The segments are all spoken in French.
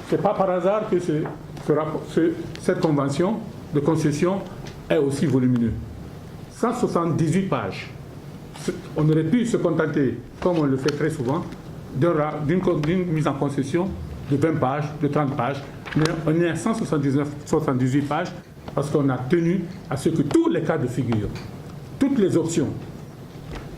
Ce n'est pas par hasard que cette convention de concession est aussi volumineuse. 178 pages. On aurait pu se contenter, comme on le fait très souvent, d'une mise en concession de 20 pages, de 30 pages, mais on est à 178 pages parce qu'on a tenu à ce que tous les cas de figure, toutes les options,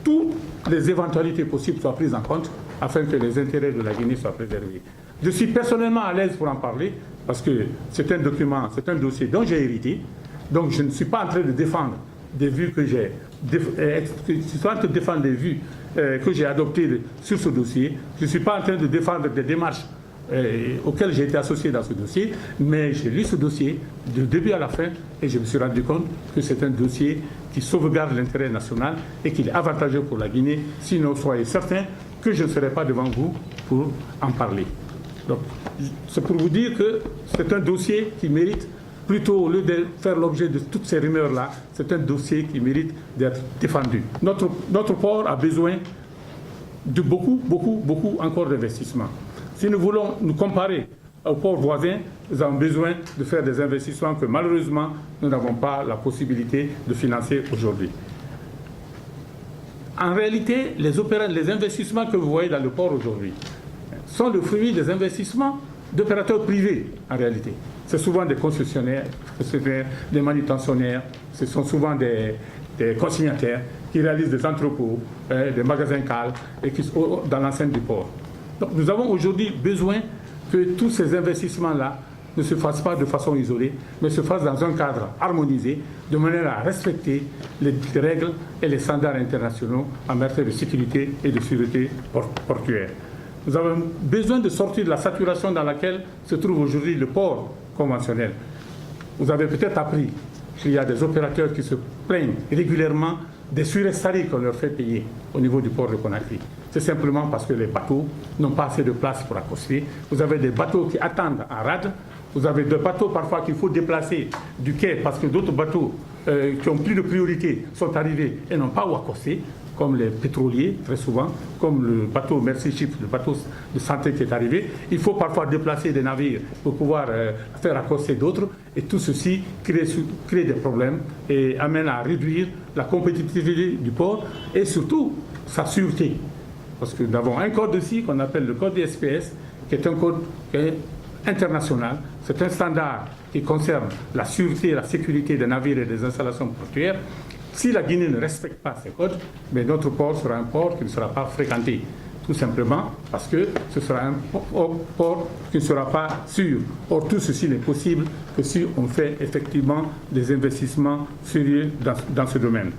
toutes les éventualités possibles soient prises en compte afin que les intérêts de la Guinée soient préservés. Je suis personnellement à l'aise pour en parler parce que c'est un document, c'est un dossier dont j'ai hérité, donc je ne suis pas en train de défendre des vues que j'ai, je suis en train de défendre des vues que j'ai adoptées sur ce dossier. Je ne suis pas en train de défendre des démarches auxquelles j'ai été associé dans ce dossier, mais j'ai lu ce dossier du début à la fin et je me suis rendu compte que c'est un dossier qui sauvegarde l'intérêt national et qu'il est avantageux pour la Guinée. Sinon, soyez certains que je ne serai pas devant vous pour en parler. Donc, c'est pour vous dire que c'est un dossier qui mérite, plutôt au lieu de faire l'objet de toutes ces rumeurs-là, c'est un dossier qui mérite d'être défendu. Notre port a besoin de beaucoup encore d'investissements. Si nous voulons nous comparer aux ports voisins, nous avons besoin de faire des investissements que malheureusement nous n'avons pas la possibilité de financer aujourd'hui. En réalité, les investissements que vous voyez dans le port aujourd'hui sont le fruit des investissements d'opérateurs privés en réalité. C'est souvent des concessionnaires, des manutentionnaires, ce sont souvent des consignataires qui réalisent des entrepôts, des magasins cales et qui sont dans l'enceinte du port. Donc nous avons aujourd'hui besoin que tous ces investissements-là ne se fassent pas de façon isolée, mais se fassent dans un cadre harmonisé, de manière à respecter les règles et les standards internationaux en matière de sécurité et de sûreté portuaire. Nous avons besoin de sortir de la saturation dans laquelle se trouve aujourd'hui le port conventionnel. Vous avez peut-être appris qu'il y a des opérateurs qui se plaignent régulièrement des surestaries qu'on leur fait payer au niveau du port de Conakry. C'est simplement parce que les bateaux n'ont pas assez de place pour accoster. Vous avez des bateaux qui attendent en rade. Vous avez des bateaux parfois qu'il faut déplacer du quai parce que d'autres bateaux qui ont plus de priorité sont arrivés et n'ont pas où accoster, comme les pétroliers très souvent, comme le bateau Mercy Ship, le bateau de santé qui est arrivé. Il faut parfois déplacer des navires pour pouvoir faire accoster d'autres et tout ceci crée des problèmes et amène à réduire la compétitivité du port et surtout sa sûreté. Parce que nous avons un code aussi qu'on appelle le code SPS, qui est un code international. C'est un standard qui concerne la sûreté et la sécurité des navires et des installations portuaires. Si la Guinée ne respecte pas ces codes, mais notre port sera un port qui ne sera pas fréquenté. Tout simplement parce que ce sera un port qui ne sera pas sûr. Or, tout ceci n'est possible que si on fait effectivement des investissements sérieux dans ce domaine.